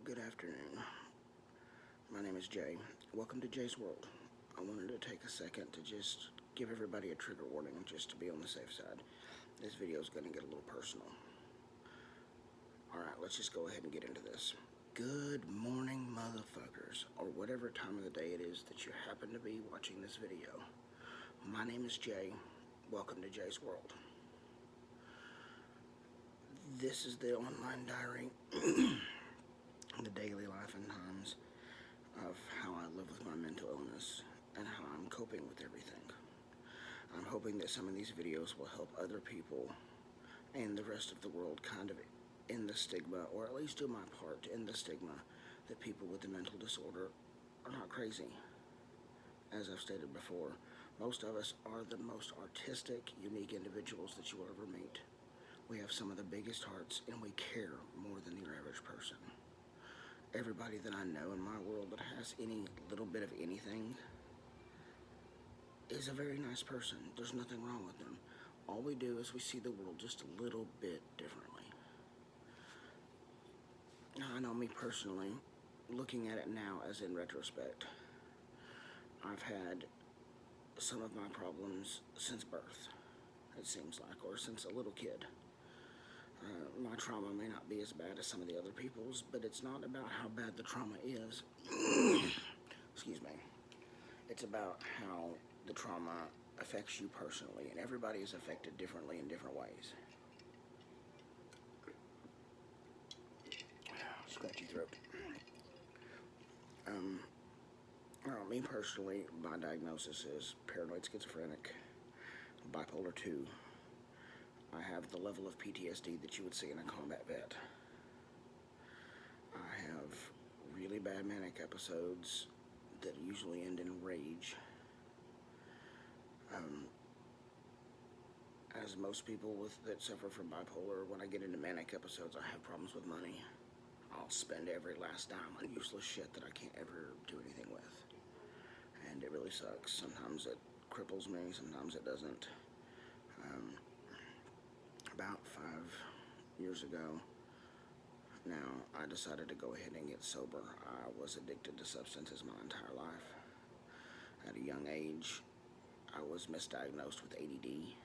Good afternoon. My name is Jay. Welcome to Jay's World. I wanted to take a second to just give everybody a trigger warning just to be on the safe side. This video is going to get a little personal. Alright, let's just go ahead and get into this. Good morning, motherfuckers, or whatever time of the day it is that you happen to be watching this video. My name is Jay. Welcome to Jay's World. This is the online diary, the daily life and times of how I live with my mental illness and how I'm coping with everything. I'm hoping that some of these videos will help other people and the rest of the world kind of end the stigma, or at least do my part to end the stigma that people with a mental disorder are not crazy. As I've stated before, most of us are the most artistic, unique individuals that you will ever meet. We have some of the biggest hearts, and we care more than your average person. Everybody that I know in my world that has any little bit of anything is a very nice person. There's nothing wrong with them. All we do is we see the world just a little bit differently. Now, I know me personally, looking at it now as in retrospect, I've had some of my problems since birth, it seems like, or since a little kid. My trauma may not be as bad as some of the other people's, but it's not about how bad the trauma is. Excuse me. It's about how the trauma affects you personally, and everybody is affected differently in different ways. Scratchy throat. Well, me personally, my diagnosis is paranoid schizophrenic, bipolar 2. I have the level of PTSD that you would see in a combat vet. I have really bad manic episodes that usually end in rage. As most people that suffer from bipolar, when I get into manic episodes, I have problems with money. I'll spend every last dime on useless shit that I can't ever do anything with. And it really sucks. Sometimes it cripples me, sometimes it doesn't. About 5 years ago now, I decided to go ahead and get sober. I was addicted to substances my entire life. At a young age, I was misdiagnosed with ADD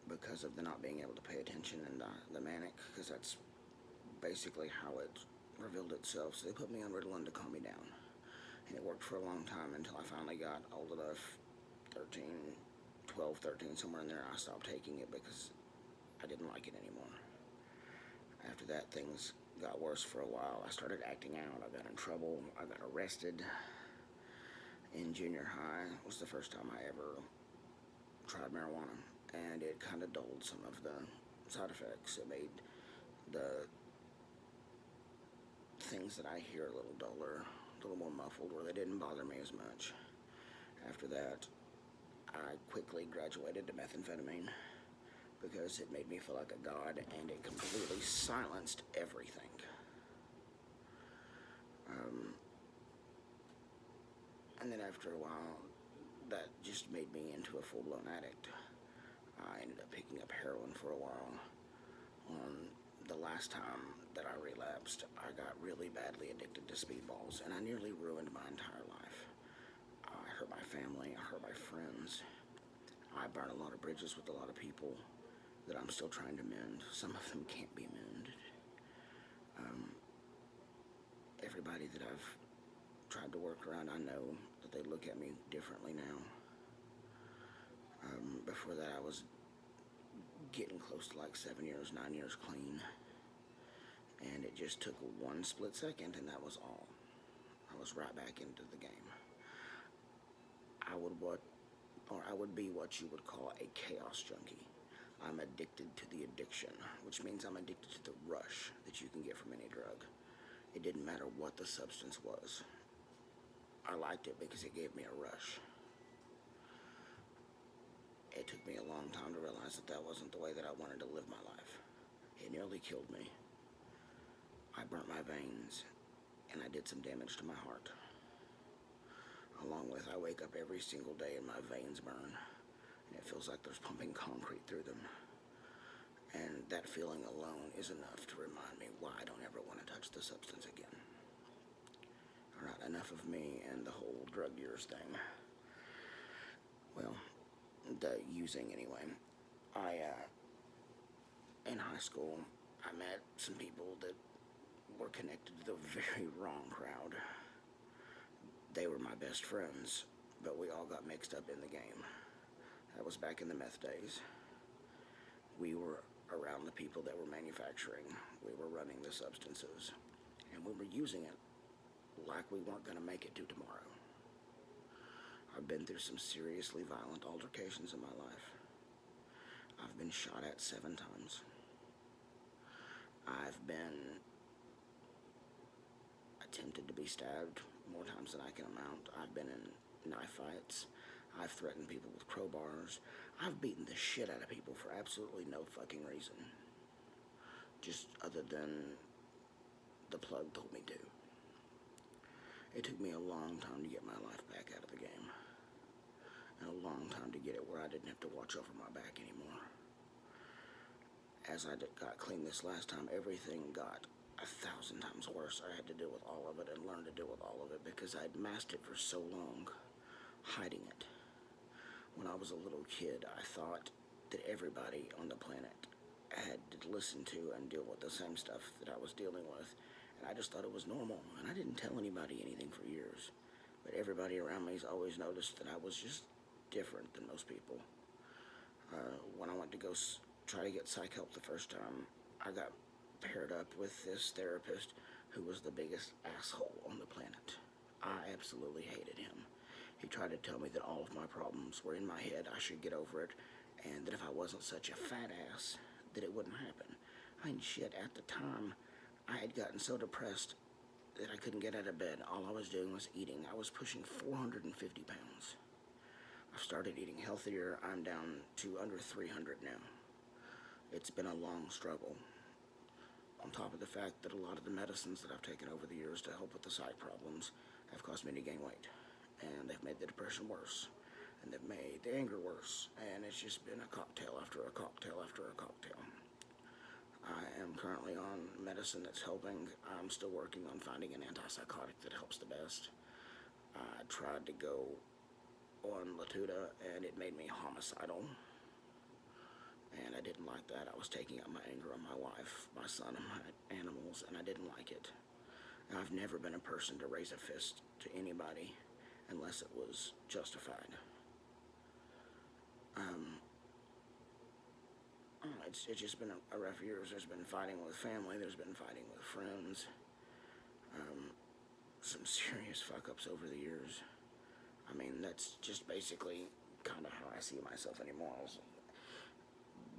because of the not being able to pay attention and the manic, because that's basically how it revealed itself. So they put me on Ritalin to calm me down, and it worked for a long time until I finally got old enough, 12, 13, somewhere in there. I stopped taking it because I didn't like it anymore. After that, things got worse for a while. I started acting out. I got in trouble. I got arrested. In junior high was the first time I ever tried marijuana, and it kind of dulled some of the side effects. It made the things that I hear a little duller, a little more muffled, where they didn't bother me as much. After that, I quickly graduated to methamphetamine because it made me feel like a god, and it completely silenced everything. And then after a while, that just made me into a full-blown addict. I ended up picking up heroin for a while. The last time that I relapsed, I got really badly addicted to speedballs, and I nearly ruined my entire life. I hurt my family, I hurt my friends. I burned a lot of bridges with a lot of people that I'm still trying to mend. Some of them can't be mended. Everybody that I've tried to work around, I know that they look at me differently now. Before that, I was getting close to like 7 years, 9 years clean, and it just took one split second, and that was all. I was right back into the game. I would be what you would call a chaos junkie. I'm addicted to the addiction, which means I'm addicted to the rush that you can get from any drug. It didn't matter what the substance was. I liked it because it gave me a rush. It took me a long time to realize that that wasn't the way that I wanted to live my life. It nearly killed me. I burnt my veins, and I did some damage to my heart. Along with, I wake up every single day and my veins burn, and it feels like there's pumping concrete through them. And that feeling alone is enough to remind me why I don't ever want to touch the substance again. Alright, enough of me and the whole drug years thing. Well, the using anyway. In high school, I met some people that were connected to the very wrong crowd. They were my best friends, but we all got mixed up in the game. That was back in the meth days. We were around the people that were manufacturing. We were running the substances, and we were using it like we weren't going to make it to tomorrow. I've been through some seriously violent altercations in my life. I've been shot at 7 times. I've been attempted to be stabbed more times than I can count. I've been in knife fights. I've threatened people with crowbars. I've beaten the shit out of people for absolutely no fucking reason. Just other than the plug told me to. It took me a long time to get my life back out of the game. And a long time to get it where I didn't have to watch over my back anymore. As I got clean this last time, everything got 1,000 times worse. I had to deal with all of it and learn to deal with all of it because I'd masked it for so long, hiding it. When I was a little kid, I thought that everybody on the planet had to listen to and deal with the same stuff that I was dealing with. And I just thought it was normal, and I didn't tell anybody anything for years. But everybody around me's always noticed that I was just different than most people. When I went to go try to get psych help the first time, I got paired up with this therapist who was the biggest asshole on the planet. I absolutely hated him. He tried to tell me that all of my problems were in my head, I should get over it, and that if I wasn't such a fat ass, that it wouldn't happen. I mean, shit, at the time, I had gotten so depressed that I couldn't get out of bed. All I was doing was eating. I was pushing 450 pounds. I've started eating healthier. I'm down to under 300 now. It's been a long struggle. On top of the fact that a lot of the medicines that I've taken over the years to help with the psych problems have caused me to gain weight. And they've made the depression worse. And they've made the anger worse. And it's just been a cocktail after a cocktail after a cocktail. I am currently on medicine that's helping. I'm still working on finding an antipsychotic that helps the best. I tried to go on Latuda and it made me homicidal. And I didn't like that. I was taking out my anger on my wife, my son, and my animals, and I didn't like it. And I've never been a person to raise a fist to anybody unless it was justified. It's just been a rough year. There's been fighting with family. There's been fighting with friends. Some serious fuck-ups over the years. I mean, that's just basically kind of how I see myself anymore.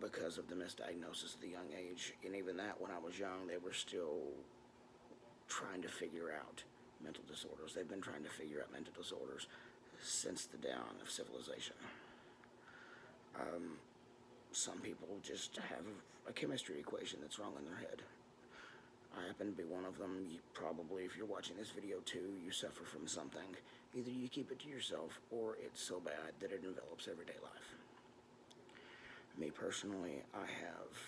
Because of the misdiagnosis at the young age. And even that, when I was young, they were still trying to figure out mental disorders. They've been trying to figure out mental disorders since the dawn of civilization. Some people just have a chemistry equation that's wrong in their head. I happen to be one of them. You probably, if you're watching this video too, you suffer from something. Either you keep it to yourself, or it's so bad that it envelops everyday life. Me personally, I have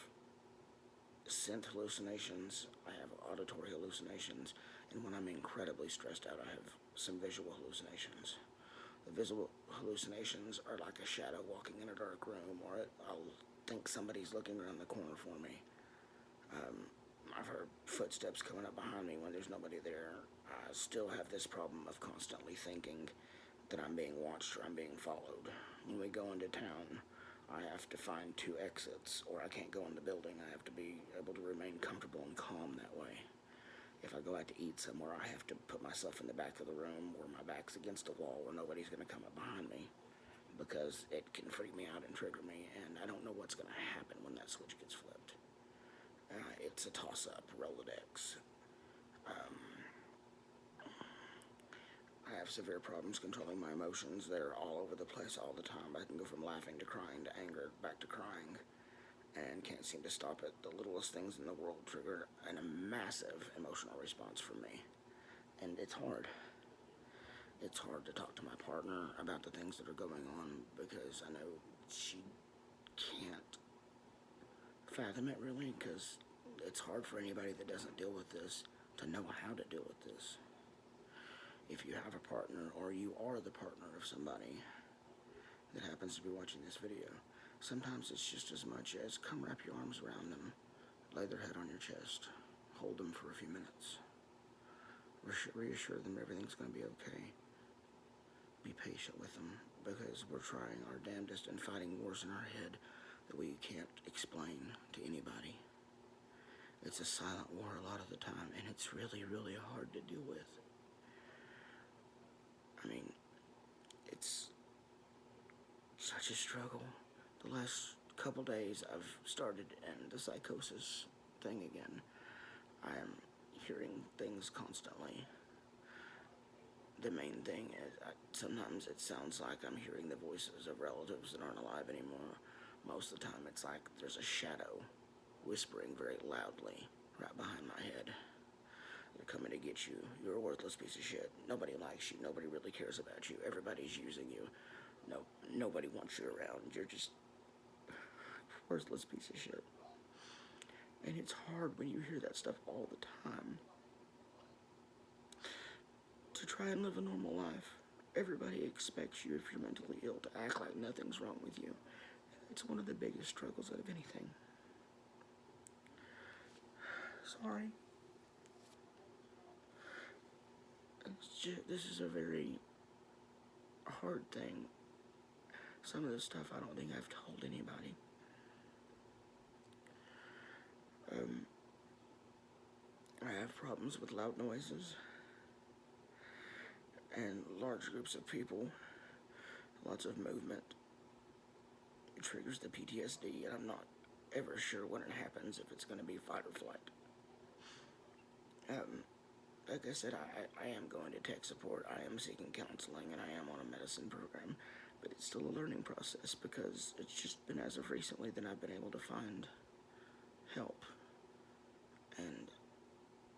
scent hallucinations, I have auditory hallucinations, and when I'm incredibly stressed out, I have some visual hallucinations. The visual hallucinations are like a shadow walking in a dark room, or I'll think somebody's looking around the corner for me. I've heard footsteps coming up behind me when there's nobody there. I still have this problem of constantly thinking that I'm being watched or I'm being followed. When we go into town, I have to find 2 exits, or I can't go in the building. I have to be able to remain comfortable and calm that way. If I go out to eat somewhere, I have to put myself in the back of the room where my back's against a wall where nobody's going to come up behind me, because it can freak me out and trigger me, and I don't know what's going to happen when that switch gets flipped. It's a toss-up, Rolodex. I have severe problems controlling my emotions. They're all over the place all the time. I can go from laughing to crying to anger, back to crying, and can't seem to stop it. The littlest things in the world trigger a massive emotional response from me, and it's hard. It's hard to talk to my partner about the things that are going on, because I know she can't fathom it really, because it's hard for anybody that doesn't deal with this to know how to deal with this. If you have a partner, or you are the partner of somebody that happens to be watching this video, sometimes it's just as much as come wrap your arms around them, lay their head on your chest, hold them for a few minutes, reassure them everything's going to be okay. Be patient with them, because we're trying our damnedest and fighting wars in our head that we can't explain to anybody. It's a silent war a lot of the time, and it's really, really hard to deal with. I mean, it's such a struggle. The last couple days I've started in the psychosis thing again. I am hearing things constantly. The main thing is, sometimes it sounds like I'm hearing the voices of relatives that aren't alive anymore. Most of the time it's like there's a shadow whispering very loudly right behind my head. They're coming to get you. You're a worthless piece of shit. Nobody likes you. Nobody really cares about you. Everybody's using you. Nobody wants you around. You're just a worthless piece of shit. And it's hard when you hear that stuff all the time to try and live a normal life. Everybody expects you, if you're mentally ill, to act like nothing's wrong with you. It's one of the biggest struggles out of anything. Sorry. This is a very hard thing. Some of this stuff I don't think I've told anybody. I have problems with loud noises and large groups of people. Lots of movement. It triggers the PTSD, and I'm not ever sure when it happens, if it's going to be fight or flight. Like I said, I am going to tech support, I am seeking counseling, and I am on a medicine program, but it's still a learning process, because it's just been as of recently that I've been able to find help, and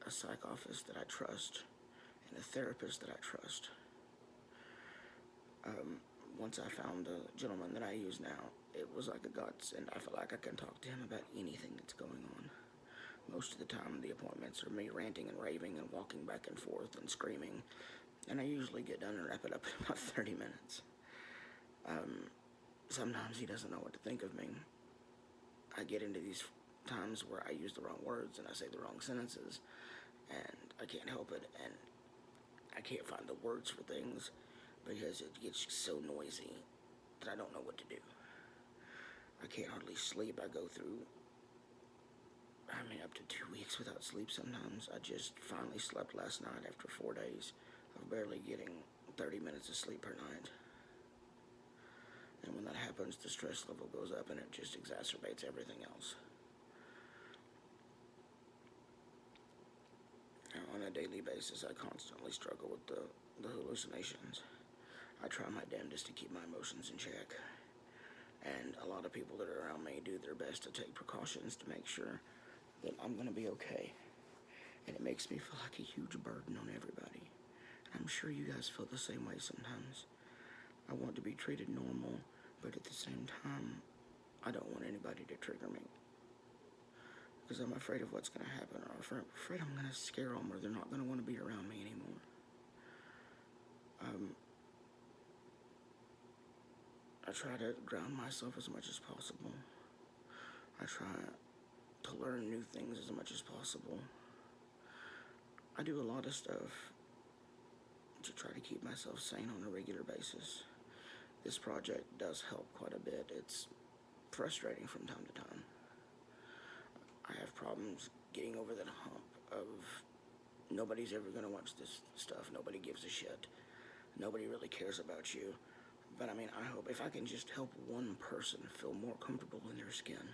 a psych office that I trust, and a therapist that I trust. Once I found the gentleman that I use now, it was like a godsend. I feel like I can talk to him about anything that's going on. Most of the time, the appointments are me ranting and raving and walking back and forth and screaming, and I usually get done and wrap it up in about 30 minutes. Sometimes he doesn't know what to think of me. I get into these times where I use the wrong words and I say the wrong sentences, and I can't help it, and I can't find the words for things because it gets so noisy that I don't know what to do. I can't hardly sleep. I go through, up to 2 weeks without sleep sometimes. I just finally slept last night after 4 days of barely getting 30 minutes of sleep per night. And when that happens, the stress level goes up and it just exacerbates everything else. Now, on a daily basis, I constantly struggle with the hallucinations. I try my damnedest to keep my emotions in check. And a lot of people that are around me do their best to take precautions to make sure that I'm going to be okay. And it makes me feel like a huge burden on everybody. I'm sure you guys feel the same way sometimes. I want to be treated normal, but at the same time, I don't want anybody to trigger me. Because I'm afraid of what's going to happen, or afraid I'm going to scare them, or they're not going to want to be around me anymore. I try to ground myself as much as possible. I try to learn new things as much as possible. I do a lot of stuff to try to keep myself sane on a regular basis. This project does help quite a bit. It's frustrating from time to time. I have problems getting over that hump of nobody's ever going to watch this stuff. Nobody gives a shit. Nobody really cares about you. But I hope if I can just help one person feel more comfortable in their skin,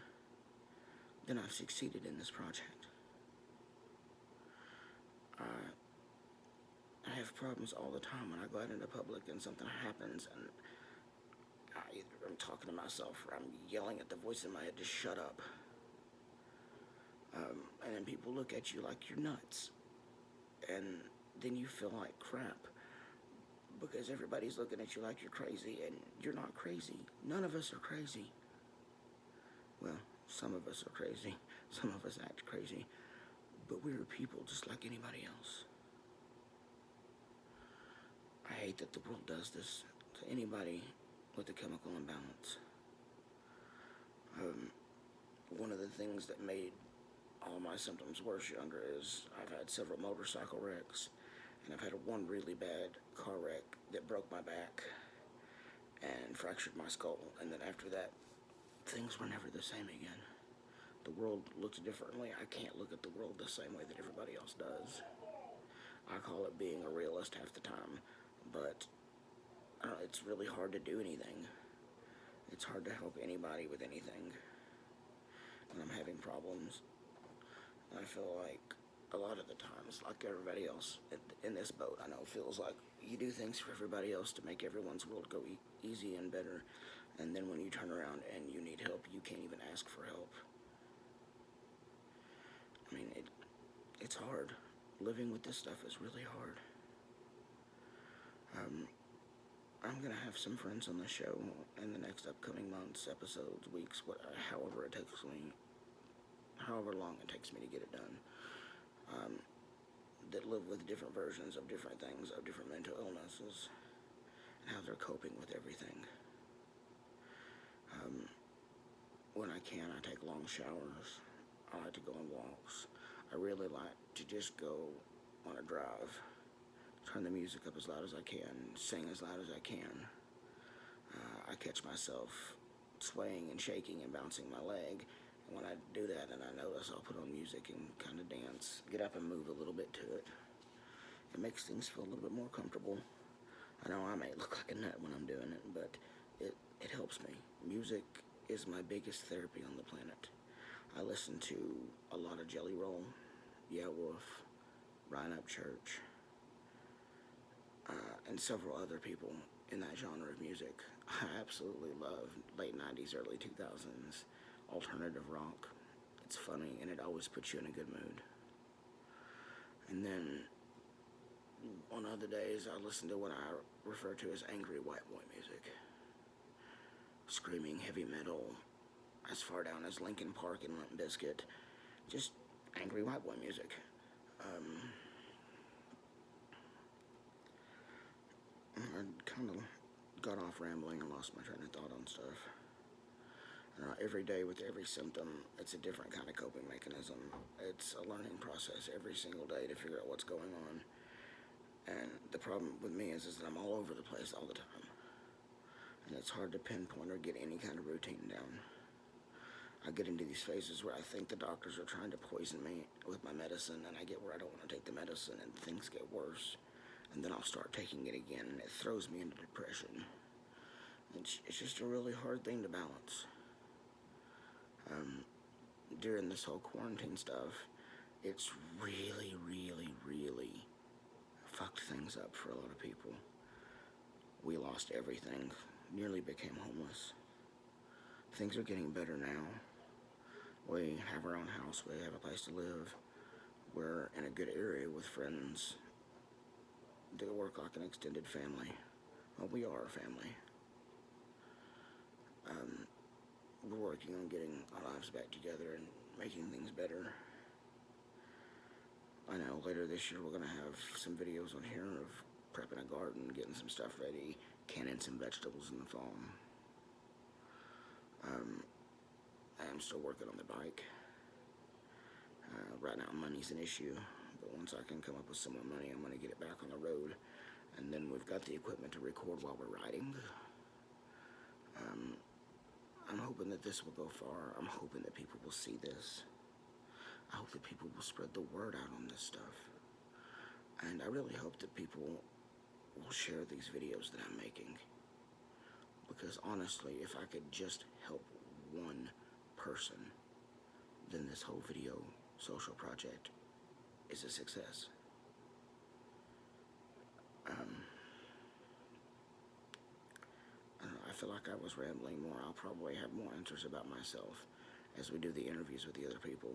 then I've succeeded in this project. I have problems all the time when I go out into public and something happens and either I'm talking to myself or I'm yelling at the voice in my head to shut up. And then people look at you like you're nuts. And then you feel like crap because everybody's looking at you like you're crazy, and you're not crazy. None of us are crazy. Well, Some of us are crazy. Some of us act crazy. But we're people just like anybody else. I hate that the world does this to anybody with a chemical imbalance. One of the things that made all my symptoms worse younger is I've had several motorcycle wrecks, and I've had one really bad car wreck that broke my back and fractured my skull, and then after that, things were never the same again. The world looks differently. I can't look at the world the same way that everybody else does. I call it being a realist half the time, but it's really hard to do anything. It's hard to help anybody with anything when I'm having problems. I feel like a lot of the times, like everybody else in this boat, I know feels like you do things for everybody else to make everyone's world go easy and better, and then when you turn around and you need help, you can't even ask for help. I mean, it's hard. Living with this stuff is really hard. I'm going to have some friends on the show in the next upcoming months, episodes, weeks, however it takes me, however long it takes me to get it done, that live with different versions of different things, of different mental illnesses, and how they're coping with everything. When I can, I take long showers. I like to go on walks. I really like to just go on a drive, turn the music up as loud as I can, sing as loud as I can. I catch myself swaying and shaking and bouncing my leg. And when I do that and I notice, I'll put on music and kind of dance, get up and move a little bit to it. It makes things feel a little bit more comfortable. I know I may look like a nut when I'm doing it, but it helps me. Music is my biggest therapy on the planet. I listen to a lot of Jelly Roll, Yeah Wolf, Ryan Upchurch, and several other people in that genre of music. I absolutely love late 90s, early 2000s alternative rock. It's funny, and it always puts you in a good mood. And then on other days, I listen to what I refer to as angry white boy music. Screaming heavy metal, as far down as Linkin Park and Limp Bizkit. Just angry white boy music. I kind of got off rambling and lost my train of thought on stuff. Every day with every symptom, it's a different kind of coping mechanism. It's a learning process every single day to figure out what's going on. And the problem with me is that I'm all over the place all the time. And it's hard to pinpoint or get any kind of routine down. I get into these phases where I think the doctors are trying to poison me with my medicine, and I get where I don't want to take the medicine, and things get worse. And then I'll start taking it again, and it throws me into depression. It's just a really hard thing to balance. During this whole quarantine stuff, it's really, really, really fucked things up for a lot of people. We lost everything, nearly became homeless. Things are getting better now. We have our own house, we have a place to live. We're in a good area with friends that work like an extended family. Well, we are a family. We're working on getting our lives back together and making things better. I know later this year we're going to have some videos on here of prepping a garden, getting some stuff ready, canning some vegetables in the fall. I am still working on the bike. Right now money's an issue, but once I can come up with some more money, I'm going to get it back on the road. And then we've got the equipment to record while we're riding. I'm hoping that this will go far. I'm hoping that people will see this. I hope that people will spread the word out on this stuff. And I really hope that people will share these videos that I'm making. Because honestly, if I could just help one person, then this whole video social project is a success. I feel like I was rambling more. I'll probably have more answers about myself as we do the interviews with the other people,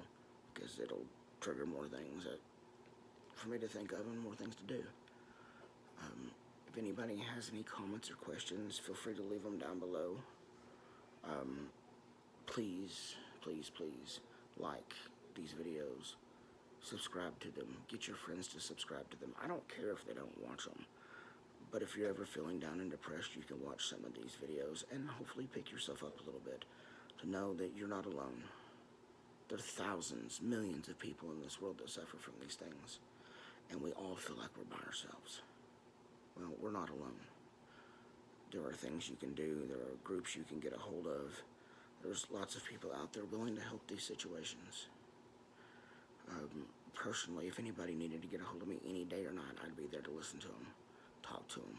because it'll trigger more things for me to think of and more things to do. If anybody has any comments or questions, feel free to leave them down below. Please please, please like these videos. Subscribe to them. Get your friends to subscribe to them. I don't care if they don't watch them. But if you're ever feeling down and depressed, you can watch some of these videos and hopefully pick yourself up a little bit to know that you're not alone. There are thousands, millions of people in this world that suffer from these things. And we all feel like we're by ourselves. Well, we're not alone. There are things you can do. There are groups you can get a hold of. There's lots of people out there willing to help these situations. Personally, if anybody needed to get a hold of me any day or night, I'd be there to listen to them, talk to them,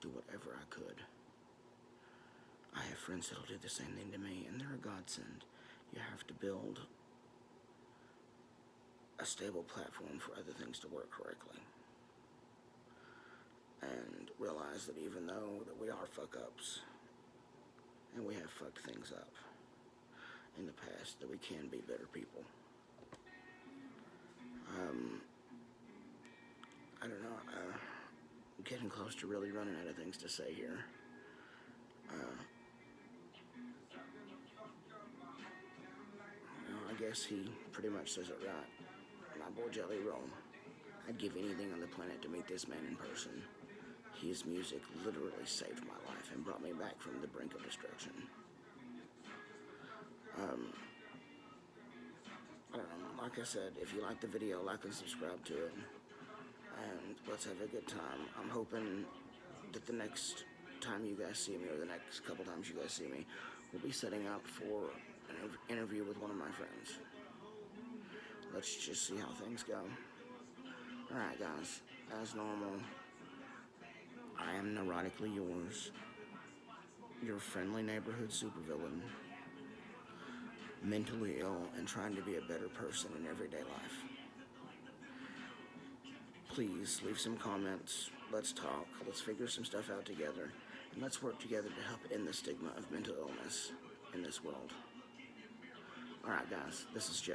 do whatever I could. I have friends that'll do the same thing to me, and they're a godsend. You have to build a stable platform for other things to work correctly. And realize that even though that we are fuck-ups, and we have fucked things up in the past, that we can be better people. I don't know, I'm getting close to really running out of things to say here. I guess he pretty much says it right. My boy Jelly Roll. I'd give anything on the planet to meet this man in person. His music literally saved my life and brought me back from the brink of destruction. I don't know, like I said, if you like the video, like and subscribe to it. And let's have a good time. I'm hoping that the next time you guys see me, or the next couple times you guys see me, we'll be setting up for an interview with one of my friends. Let's just see how things go. Alright guys, as normal, I am neurotically yours, your friendly neighborhood supervillain, mentally ill and trying to be a better person in everyday life. Please leave some comments, let's talk, let's figure some stuff out together, and let's work together to help end the stigma of mental illness in this world. Alright guys, this is Jay.